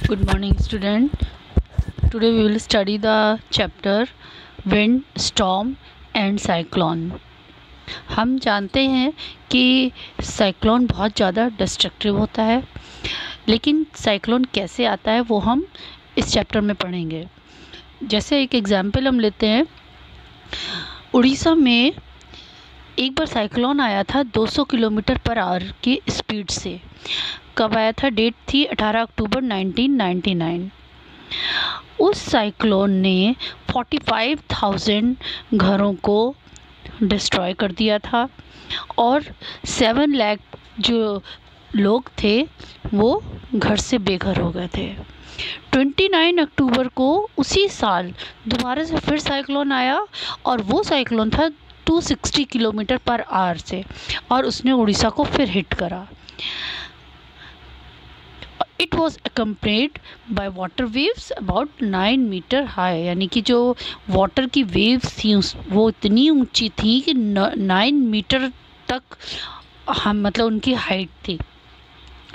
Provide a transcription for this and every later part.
Good morning, student. Today we will study the chapter wind, storm and cyclone. हम जानते हैं कि cyclone बहुत ज़्यादा डिस्ट्रक्टिव होता है, लेकिन साइक्लोन कैसे आता है वो हम इस चैप्टर में पढ़ेंगे। जैसे एक एग्जाम्पल हम लेते हैं, उड़ीसा में एक बार साइक्लोन आया था 200 किलोमीटर पर आवर की स्पीड से। कब आया था? डेट थी 18 अक्टूबर 1999। उस साइक्लोन ने 45,000 घरों को डिस्ट्रॉय कर दिया था और 7 लाख जो लोग थे वो घर से बेघर हो गए थे। 29 अक्टूबर को उसी साल दोबारा से फिर साइक्लोन आया और वो साइक्लोन था 260 किलोमीटर पर आवर से और उसने उड़ीसा को फिर हिट करा। It was accompanied by water waves about 9 metre high, यानी कि जो वाटर की वेव्स थी वो इतनी ऊंची थी कि 9 मीटर तक मतलब उनकी हाइट थी।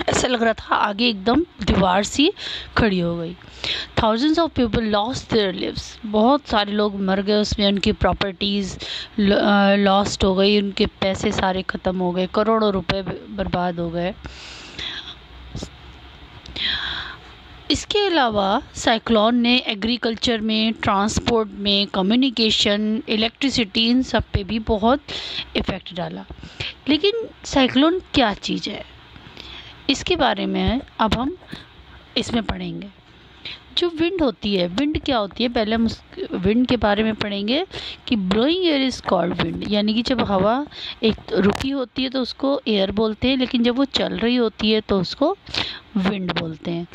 ऐसा लग रहा था आगे एकदम दीवार सी खड़ी हो गई। Thousands of people lost their lives, बहुत सारे लोग मर गए उसमें, उनकी प्रॉपर्टीज़ लॉस्ट हो गई, उनके पैसे सारे ख़त्म हो गए, करोड़ों रुपए बर्बाद हो गए। इसके अलावा साइक्लोन ने एग्रीकल्चर में, ट्रांसपोर्ट में, कम्युनिकेशन, इलेक्ट्रिसिटी, इन सब पे भी बहुत इफ़ेक्ट डाला। लेकिन साइक्लोन क्या चीज़ है, इसके बारे में अब हम इसमें पढ़ेंगे। जो विंड होती है, विंड क्या होती है, पहले हम विंड के बारे में पढ़ेंगे कि blowing air is called wind, यानी कि जब हवा एक रुकी होती है तो उसको एयर बोलते हैं, लेकिन जब वो चल रही होती है तो उसको विंड बोलते हैं।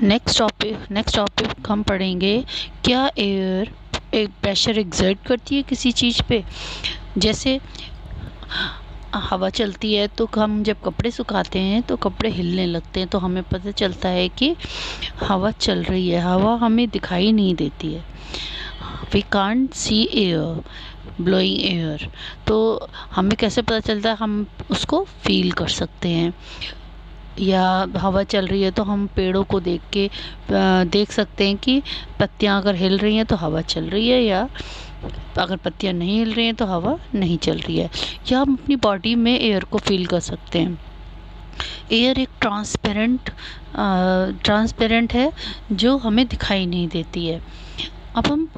नेक्स्ट टॉपिक हम पढ़ेंगे क्या एयर एक प्रेशर एग्जर्ट करती है किसी चीज़ पे। जैसे हवा चलती है तो हम जब कपड़े सुखाते हैं तो कपड़े हिलने लगते हैं, तो हमें पता चलता है कि हवा चल रही है। हवा हमें दिखाई नहीं देती है, we can't see air blowing air, तो हमें कैसे पता चलता है? हम उसको फील कर सकते हैं। या हवा चल रही है तो हम पेड़ों को देख सकते हैं कि पत्तियां अगर हिल रही हैं तो हवा चल रही है, या अगर पत्तियां नहीं हिल रही हैं तो हवा नहीं चल रही है। या हम अपनी बॉडी में एयर को फील कर सकते हैं। एयर एक ट्रांसपेरेंट है जो हमें दिखाई नहीं देती है। अब हम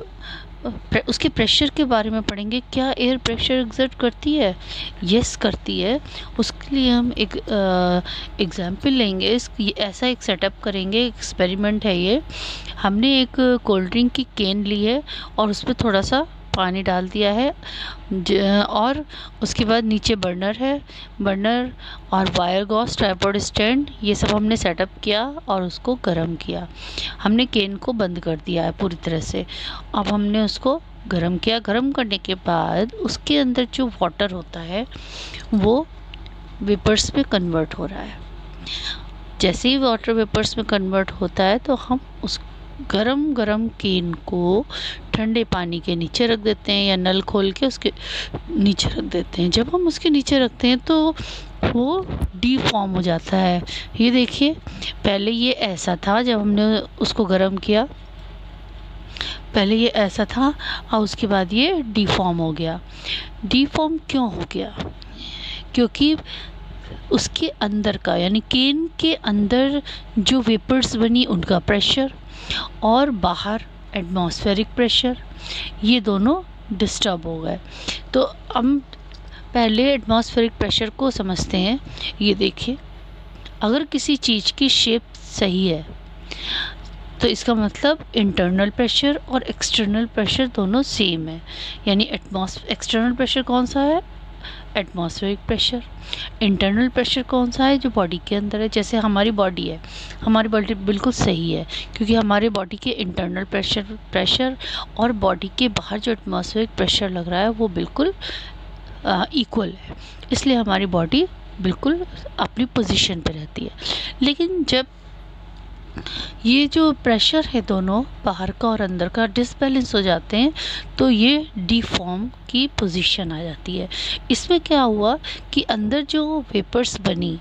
उसके प्रेशर के बारे में पढ़ेंगे। क्या एयर प्रेशर एग्जर्ट करती है? यस करती है। उसके लिए हम एक एग्जाम्पल लेंगे। ऐसा एक सेटअप करेंगे, एक्सपेरिमेंट है ये। हमने एक कोल्ड ड्रिंक की कैन ली है और उस पर थोड़ा सा पानी डाल दिया है और उसके बाद नीचे बर्नर और वायर गॉस, ट्राइपॉड स्टैंड, ये सब हमने सेटअप किया और उसको गर्म किया। हमने कैन को बंद कर दिया है पूरी तरह से। अब हमने उसको गर्म किया। गर्म करने के बाद उसके अंदर जो वाटर होता है वो वेपर्स में कन्वर्ट हो रहा है। जैसे ही वाटर वेपर्स में कन्वर्ट होता है तो हम उस गरम कैन को ठंडे पानी के नीचे रख देते हैं या नल खोल के उसके नीचे रख देते हैं। जब हम उसके नीचे रखते हैं तो वो डीफॉर्म हो जाता है। ये देखिए, पहले ये ऐसा था जब हमने उसको गर्म किया, पहले ये ऐसा था और उसके बाद ये डीफॉर्म हो गया। डीफॉर्म क्यों हो गया? क्योंकि उसके अंदर का, यानी कैन के अंदर जो वेपर्स बनी उनका प्रेशर और बाहर एटमॉस्फेरिक प्रेशर, ये दोनों डिस्टर्ब हो गए। तो हम पहले एटमॉस्फेरिक प्रेशर को समझते हैं। ये देखिए, अगर किसी चीज़ की शेप सही है तो इसका मतलब इंटरनल प्रेशर और एक्सटर्नल प्रेशर दोनों सेम है। यानी एक्सटर्नल प्रेशर कौन सा है? Atmospheric pressure. इंटरनल प्रेशर कौन सा है? जो बॉडी के अंदर है। जैसे हमारी बॉडी है, हमारी बॉडी बिल्कुल सही है क्योंकि हमारे बॉडी के इंटरनल प्रेशर और बॉडी के बाहर जो एटमॉस्फेरिक प्रेशर लग रहा है वो बिल्कुल इक्वल है, इसलिए हमारी बॉडी बिल्कुल अपनी पोजीशन पे रहती है। लेकिन जब ये जो प्रेशर है दोनों बाहर का और अंदर का डिसबैलेंस हो जाते हैं तो ये डीफॉर्म की पोजीशन आ जाती है। इसमें क्या हुआ कि अंदर जो वेपर्स बनी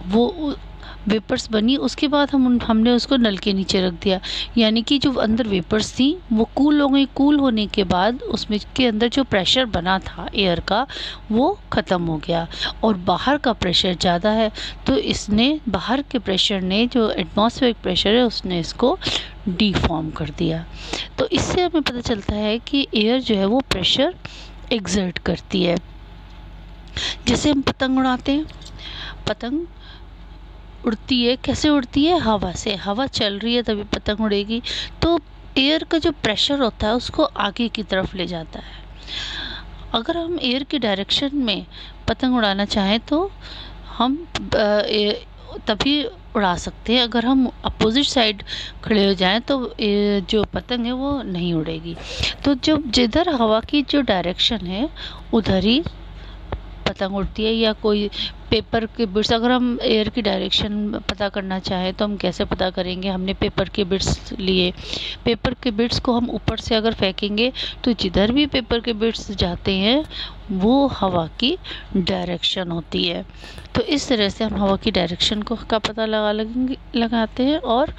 वो वेपर्स बनी, उसके बाद हमने उसको नल के नीचे रख दिया, यानी कि जो अंदर वेपर्स थी वो कूल हो गई। कूल होने के बाद उसमें के अंदर जो प्रेशर बना था एयर का वो ख़त्म हो गया और बाहर का प्रेशर ज़्यादा है, तो इसने बाहर के प्रेशर ने जो एटमॉस्फेरिक प्रेशर है उसने इसको डीफॉर्म कर दिया। तो इससे हमें पता चलता है कि एयर जो है वो प्रेशर एक्सर्ट करती है। जैसे हम पतंग उड़ाते हैं, पतंग उड़ती है, कैसे उड़ती है? हवा से। हवा चल रही है तभी पतंग उड़ेगी। तो एयर का जो प्रेशर होता है उसको आगे की तरफ ले जाता है। अगर हम एयर की डायरेक्शन में पतंग उड़ाना चाहें तो हम तभी उड़ा सकते हैं। अगर हम अपोजिट साइड खड़े हो जाएं तो जो पतंग है वो नहीं उड़ेगी। तो जब जिधर हवा की जो डायरेक्शन है उधर ही पतंग उड़ती है। या कोई पेपर के बिट्स, अगर हम एयर की डायरेक्शन पता करना चाहें तो हम कैसे पता करेंगे? हमने पेपर के बिट्स लिए, पेपर के बिट्स को हम ऊपर से अगर फेंकेंगे तो जिधर भी पेपर के बिट्स जाते हैं वो हवा की डायरेक्शन होती है। तो इस तरह से हम हवा की डायरेक्शन का पता लगाते हैं और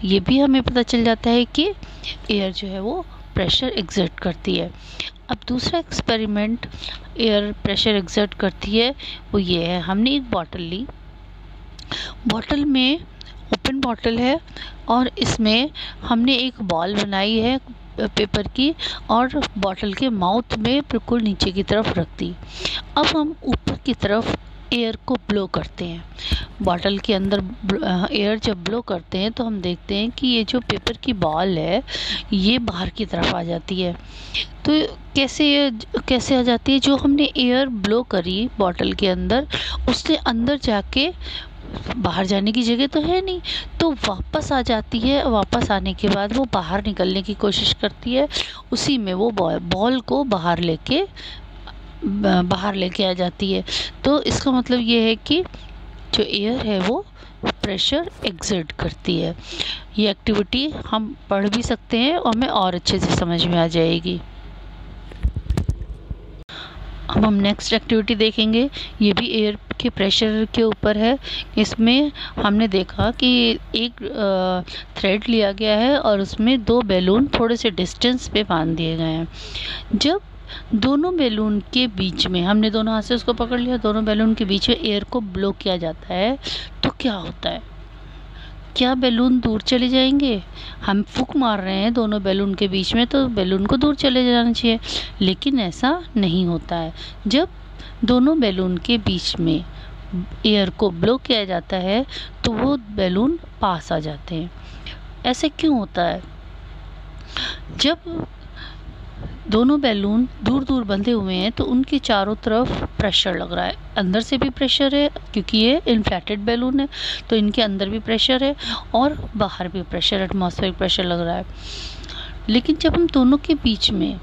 ये भी हमें पता चल जाता है कि एयर जो है वो प्रेशर एक्सर्ट करती है। अब दूसरा एक्सपेरिमेंट एयर प्रेशर एक्सर्ट करती है वो ये है। हमने एक बॉटल ली, बॉटल में ओपन बॉटल है और इसमें हमने एक बॉल बनाई है पेपर की और बॉटल के माउथ में बिल्कुल नीचे की तरफ रख दी। अब हम ऊपर की तरफ एयर को ब्लो करते हैं। बॉटल के अंदर एयर जब ब्लो करते हैं तो हम देखते हैं कि ये जो पेपर की बॉल है ये बाहर की तरफ आ जाती है। तो कैसे आ जाती है? जो हमने एयर ब्लो करी बॉटल के अंदर उसने अंदर जाके, बाहर जाने की जगह तो है नहीं, तो वापस आ जाती है। वापस आने के बाद वो बाहर निकलने की कोशिश करती है, उसी में वो बॉल को बाहर लेके आ जाती है। तो इसका मतलब ये है कि जो एयर है वो प्रेशर एक्सर्ट करती है। ये एक्टिविटी हम पढ़ भी सकते हैं और हमें और अच्छे से समझ में आ जाएगी। अब हम नेक्स्ट एक्टिविटी देखेंगे, ये भी एयर के प्रेशर के ऊपर है। इसमें हमने देखा कि एक थ्रेड लिया गया है और उसमें 2 बैलून थोड़े से डिस्टेंस पे बांध दिए गए हैं। जब दोनों बैलून के बीच में, हमने दोनों हाथ से उसको पकड़ लिया, दोनों बैलून के बीच में एयर को ब्लो किया जाता है तो क्या होता है? क्या बैलून दूर चले जाएंगे? हम फूंक मार रहे हैं दोनों बैलून के बीच में तो बैलून को दूर चले जाना चाहिए, लेकिन ऐसा नहीं होता है। जब दोनों बैलून के बीच में एयर को ब्लो किया जाता है तो वो बैलून पास आ जाते हैं। ऐसे क्यों होता है? जब दोनों बैलून दूर दूर बंधे हुए हैं तो उनके चारों तरफ प्रेशर लग रहा है। अंदर से भी प्रेशर है क्योंकि ये इन्फ्लेटेड बैलून है तो इनके अंदर भी प्रेशर है और बाहर भी प्रेशर, एटमॉस्फेरिक प्रेशर लग रहा है। लेकिन जब हम दोनों के बीच में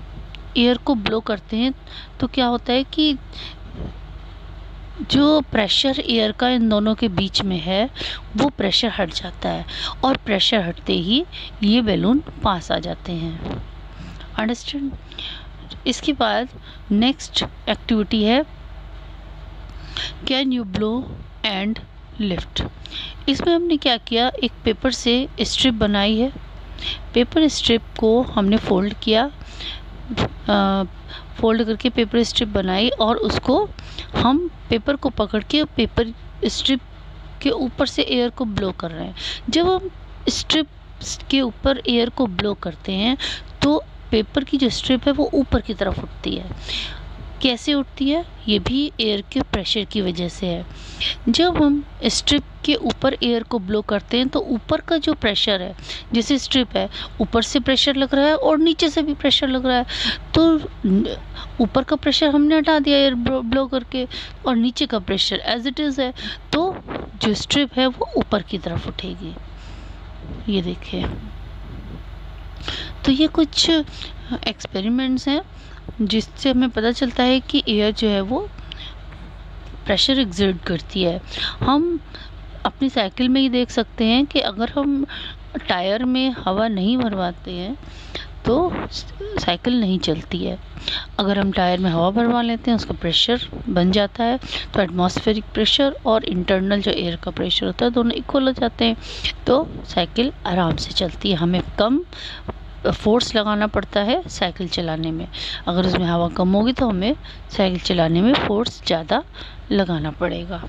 एयर को ब्लो करते हैं तो क्या होता है कि जो प्रेशर एयर का इन दोनों के बीच में है वो प्रेशर हट जाता है और प्रेशर हटते ही ये बैलून पास आ जाते हैं। अंडरस्टैंड? इसके बाद नेक्स्ट एक्टिविटी है can you blow and lift. इसमें हमने क्या किया, एक पेपर से स्ट्रिप बनाई है। पेपर स्ट्रिप को हमने फोल्ड किया, फोल्ड करके पेपर स्ट्रिप बनाई और उसको हम पेपर को पकड़ के पेपर स्ट्रिप के ऊपर से एयर को ब्लो कर रहे हैं। जब हम स्ट्रिप के ऊपर एयर को ब्लो करते हैं तो पेपर की जो स्ट्रिप है वो ऊपर की तरफ उठती है। कैसे उठती है? ये भी एयर के प्रेशर की वजह से है। जब हम स्ट्रिप के ऊपर एयर को ब्लो करते हैं तो ऊपर का जो प्रेशर है, जैसे स्ट्रिप है ऊपर से प्रेशर लग रहा है और नीचे से भी प्रेशर लग रहा है, तो ऊपर का प्रेशर हमने हटा दिया एयर ब्लो करके और नीचे का प्रेशर एज इट इज़ है, तो जो स्ट्रिप है वो ऊपर की तरफ उठेगी। ये देखिए, तो ये कुछ एक्सपेरिमेंट्स हैं जिससे हमें पता चलता है कि एयर जो है वो प्रेशर एक्सर्ट करती है। हम अपनी साइकिल में ही देख सकते हैं कि अगर हम टायर में हवा नहीं भरवाते हैं तो साइकिल नहीं चलती है। अगर हम टायर में हवा भरवा लेते हैं, उसका प्रेशर बन जाता है, तो एटमॉस्फेरिक प्रेशर और इंटरनल जो एयर का प्रेशर होता है दोनों इक्वल हो जाते हैं, तो साइकिल आराम से चलती है। हमें कम फोर्स लगाना पड़ता है साइकिल चलाने में। अगर उसमें हवा कम होगी तो हमें साइकिल चलाने में फोर्स ज़्यादा लगाना पड़ेगा।